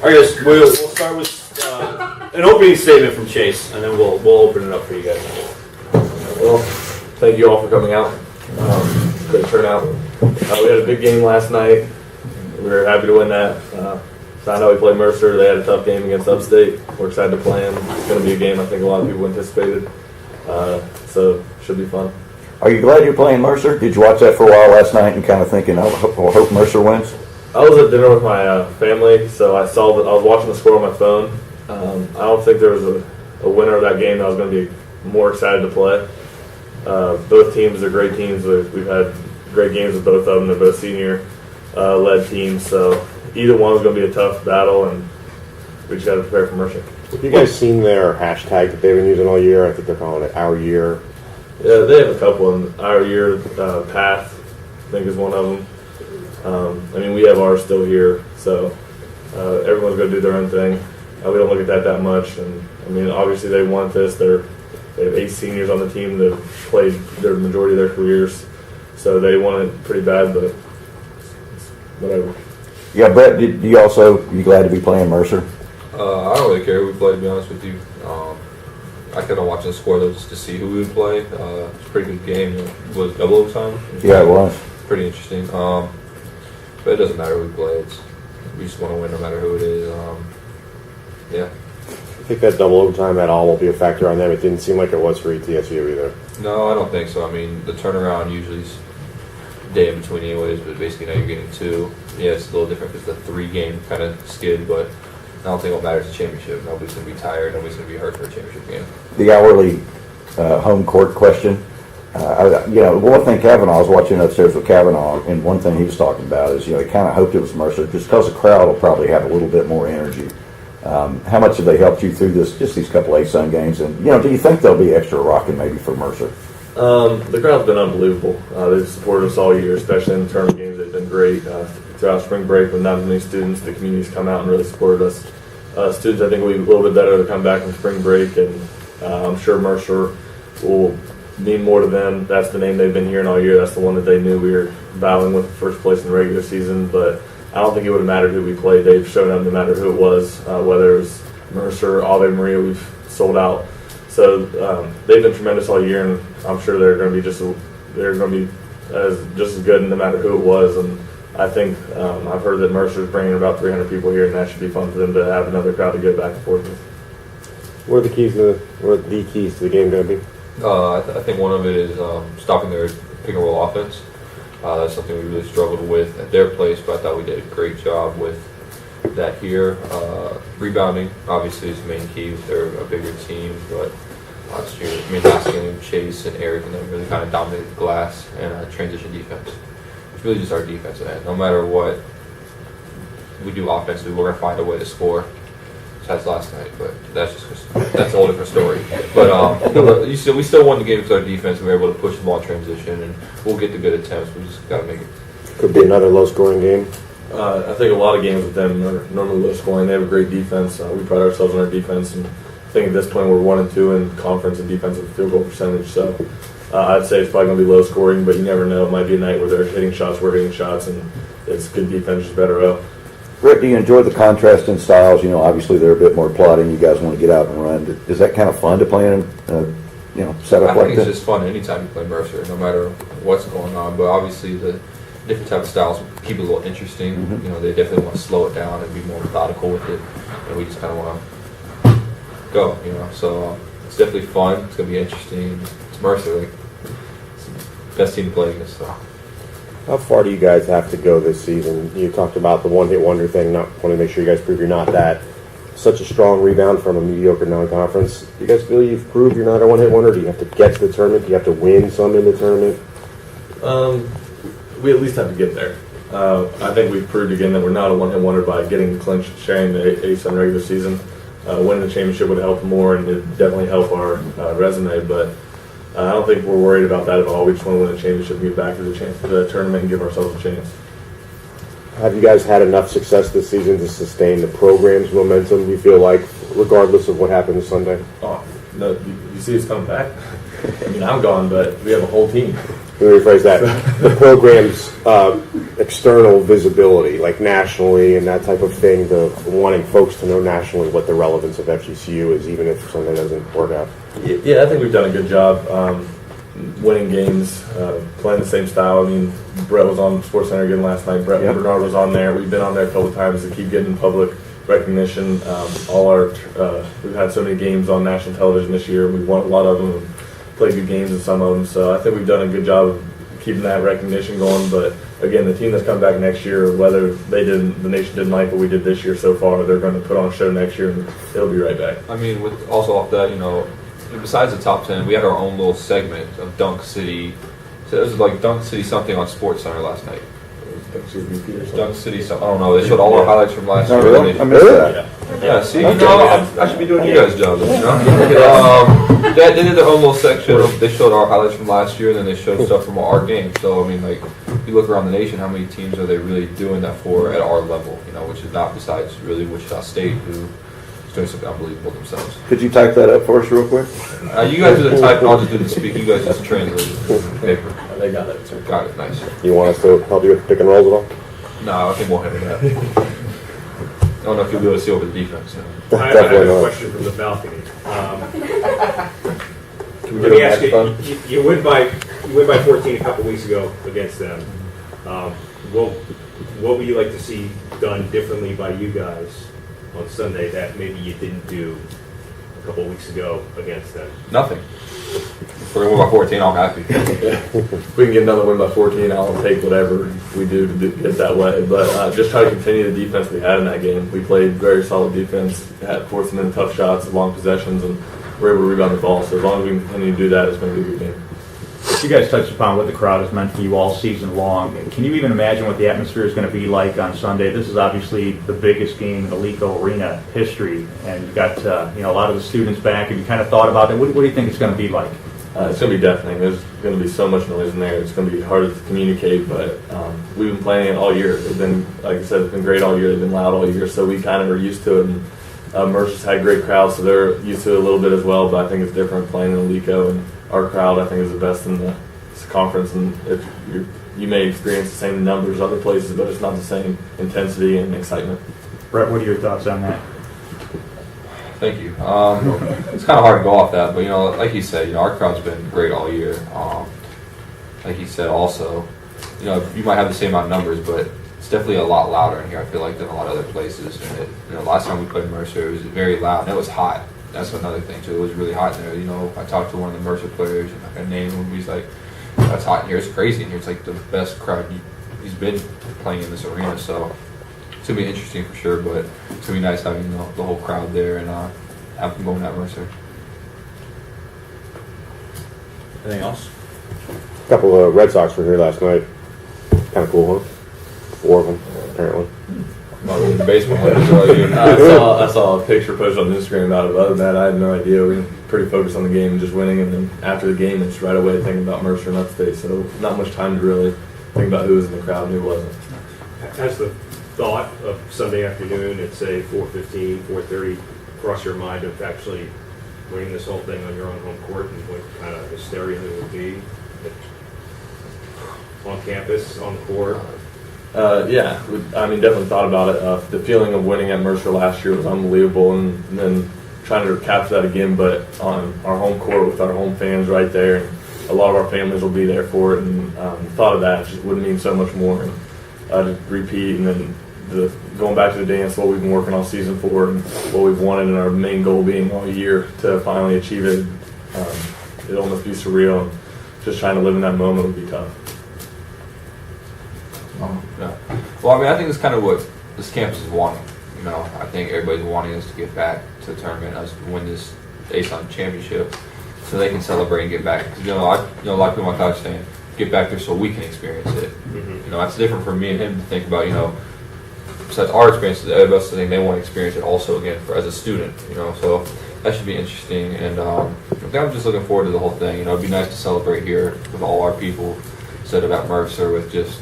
All right, guys, we'll start with an opening statement from Chase, and then we'll open it up for you guys. Well, thank you all for coming out. Great turnout. We had a big game last night. We were happy to win that. Found out we played Mercer. They had a tough game against Upstate. We're excited to play them. It's going to be a game I think a lot of people anticipated. So should be fun. Are you glad you're playing Mercer? Did you watch that for a while last night and kind of thinking, I hope Mercer wins? I was at dinner with my family, so I saw that I was watching the score on my phone. I don't think there was a winner of that game that I was going to be more excited to play. Both teams are great teams. We've had great games with both of them. They're both senior-led teams, so either one was going to be a tough battle, and we just got to prepare for Mercer. Have you guys seen their hashtag that they've been using all year? I think they're calling it Our Year. Yeah, they have a couple. And Our Year Path, I think, is one of them. We have ours still here, so everyone's going to do their own thing. We don't look at that much, and obviously they want this. They have 8 seniors on the team that have played their majority of their careers, so they want it pretty bad, but whatever. Yeah, Brett, you glad to be playing Mercer? I don't really care who we play, to be honest with you. I kept on watching the score though just to see who we would play. It's a pretty good game. It was double overtime. Yeah, it was. Pretty interesting. But it doesn't matter who we play. We just want to win no matter who it is. Yeah. I think that double overtime at all won't be a factor on them. It didn't seem like it was for ETSU either. No, I don't think so. The turnaround usually is a day in between anyways, but basically now you're getting 2. Yeah, it's a little different because the 3-game kind of skid, but I don't think what matters is a championship. Nobody's going to be tired. Nobody's going to be hurt for a championship game. The hourly home court question. One thing Kavanaugh, I was watching upstairs with Kavanaugh, and one thing he was talking about is, he kind of hoped it was Mercer just because the crowd will probably have a little bit more energy. How much have they helped you through just these couple A-Sun games? And, do you think there'll be extra rocking maybe for Mercer? The crowd's been unbelievable. They've supported us all year, especially in the tournament games. They've been great. Throughout spring break, with not as many students, the community's come out and really supported us. Students, I think, will be a little bit better to come back from spring break, and I'm sure Mercer will mean more to them. That's the name they've been hearing all year. That's the one that they knew we were battling with first place in the regular season, but I don't think it would have mattered who we played. They've shown up no matter who it was, whether it was Mercer, Ave Maria, we've sold out. So they've been tremendous all year, and I'm sure they're going to be just as good no matter who it was. And I think I've heard that Mercer's bringing about 300 people here, and that should be fun for them to have another crowd to go back and forth with. What are the keys to the game going to be? I think one of it is stopping their pick and roll offense. That's something we really struggled with at their place, but I thought we did a great job with that here. Rebounding, obviously, is the main key. They're a bigger team, but last game, Chase and Eric and them really kind of dominated the glass and transition defense. It's really just our defensive end. No matter what we do offensively, we're going to find a way to score. Besides last night, but that's a whole different story. But we still won the game with our defense. We were able to push the ball in transition, and we'll get the good attempts. We just got to make it. Could be another low-scoring game. I think a lot of games with them are normally low scoring. They have a great defense. We pride ourselves on our defense, and I think at this point we're 1-2 in conference and defensive field goal percentage. So I'd say it's probably going to be low scoring, but you never know. It might be a night where they're hitting shots, we're hitting shots, and it's good defense, just better up. Rick, do you enjoy the contrast in styles? Obviously they're a bit more plotting. You guys want to get out and run. Is that kind of fun to play in setup like that? I think it's just fun anytime you play Mercer, no matter what's going on. But obviously the different type of styles keep it a little interesting. Mm-hmm. They definitely want to slow it down and be more methodical with it, and we just kind of want to go. So it's definitely fun. It's going to be interesting. It's Mercer, it's the best team to play against. So. How far do you guys have to go this season? You talked about the one-hit wonder thing. Not want to make sure you guys prove you're not that. Such a strong rebound from a mediocre non-conference. Do you guys feel you've proved you're not a one-hit wonder? Do you have to get to the tournament? Do you have to win some in the tournament? We at least have to get there. I think we've proved again that we're not a one-hit wonder by getting the clinch, sharing the A-Sun regular season. Winning the championship would help more, and it definitely help our resume. But I don't think we're worried about that at all. We just want to win the championship and get back to the tournament and give ourselves a chance. Have you guys had enough success this season to sustain the program's momentum, you feel like, regardless of what happens Sunday? Oh, no, you see us coming back? I'm gone, but we have a whole team. let me rephrase that, the program's external visibility, like nationally and that type of thing, the wanting folks to know nationally what the relevance of FGCU is, even if something doesn't work out? Yeah, I think we've done a good job winning games, playing the same style. I mean, Brett was on SportsCenter again last night. Brett Bernard was on there. We've been on there a couple of times to keep getting public recognition. We've had so many games on national television this year. We've won a lot of them and played good games in some of them. So I think we've done a good job of keeping that recognition going. But again, the team that's come back next year, whether the nation didn't like what we did this year so far, they're going to put on a show next year and it'll be right back. I mean, with also off that, besides the top 10, we had our own little segment of Dunk City. So it was like Dunk City something on SportsCenter last night. Dunk City something. I don't know. They showed all our highlights from last year. Really? I missed that. Yeah, see, I should be doing you guys' job. They did their own little section. They showed our highlights from last year, and then they showed stuff from our game. So, I mean, like, if you look around the nation, how many teams are they really doing that for at our level? Which is not besides really Wichita State, who is doing something unbelievable themselves. Could you type that up for us real quick? You guys do the type, I'll just do the speak. You guys just translate it. Paper. They got it. Got it, nice. You want us to help you with pick and rolls at all? No, I think we'll handle that. I don't know if you'll be able to see over the defense. I have a question from the balcony. Let me ask you, you win by 14 a couple weeks ago against them. What would you like to see done differently by you guys on Sunday that maybe you didn't do a couple weeks ago against them? Nothing. If we're going to win by 14, I'm happy. If we can get another win by 14, I'll take whatever we do to get that way. But just try to continue the defense we had in that game. We played very solid defense, had forcing in tough shots, long possessions, and we're able to rebound the ball. So as long as we can continue to do that, it's going to be a good game. You guys touched upon what the crowd has meant for you all season long. Can you even imagine what the atmosphere is going to be like on Sunday? This is obviously the biggest game in Alico Arena history, and you've got a lot of the students back. Have you kind of thought about it? What do you think it's going to be like? It's going to be deafening. There's going to be so much noise in there. It's going to be hard to communicate, but we've been playing it all year. It's been, like I said, it's been great all year. They've been loud all year, so we kind of are used to it. And Mercer's had great crowds, so they're used to it a little bit as well, but I think it's different playing in Alico, and our crowd, I think, is the best in the conference, and if you may experience the same numbers other places, but it's not the same intensity and excitement. Brett, what are your thoughts on that? Thank you. It's kind of hard to go off that, but like you said, our crowd's been great all year. Like he said, also, you might have the same amount of numbers, but it's definitely a lot louder in here. I feel like than a lot of other places. And last time we played Mercer, it was very loud and it was hot. That's another thing too. It was really hot in there. I talked to one of the Mercer players, and I named him. He's like, "That's hot in here. It's crazy in here. It's like the best crowd he's been playing in this arena." So it's gonna be interesting for sure, but it's gonna be nice having the whole crowd there and have them going at Mercer. Anything else? A couple of Red Sox were here last night. Kind of cool, huh? 4 of them, apparently. Not in the basement. I saw a picture posted on Instagram about it. Other than that, I had no idea. We were pretty focused on the game and just winning, and then after the game, it's right away thinking about Mercer and Upstate. So not much time to really think about who was in the crowd and who wasn't. Has the thought of Sunday afternoon at, say, 4:15, 4:30 cross your mind of actually winning this whole thing on your own home court and what kind of hysteria there would be on campus, on the court? Yeah, definitely thought about it. The feeling of winning at Mercer last year was unbelievable, and then trying to capture that again, but on our home court with our home fans right there, and a lot of our families will be there for it, and thought of that just would mean so much more. And to repeat, and then going back to the dance, what we've been working all season for, and what we've wanted, and our main goal being all year to finally achieve it. It'll almost be surreal, and just trying to live in that moment would be tough. Yeah. Well, I think it's kind of what this campus is wanting. I think everybody's wanting us to get back to the tournament, us to win this ASUN championship, so they can celebrate and get back. Because a lot of people in my college saying, get back there so we can experience it. Mm-hmm. That's different for me and him to think about. Besides our experiences, everybody else think they want to experience it also again as a student. So that should be interesting. And I'm just looking forward to the whole thing. It'd be nice to celebrate here with all our people instead of at Mercer with just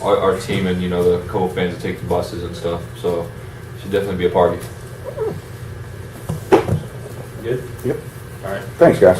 our team and the couple fans that take the buses and stuff. So it should definitely be a party. Good? Yep. All right. Thanks, guys.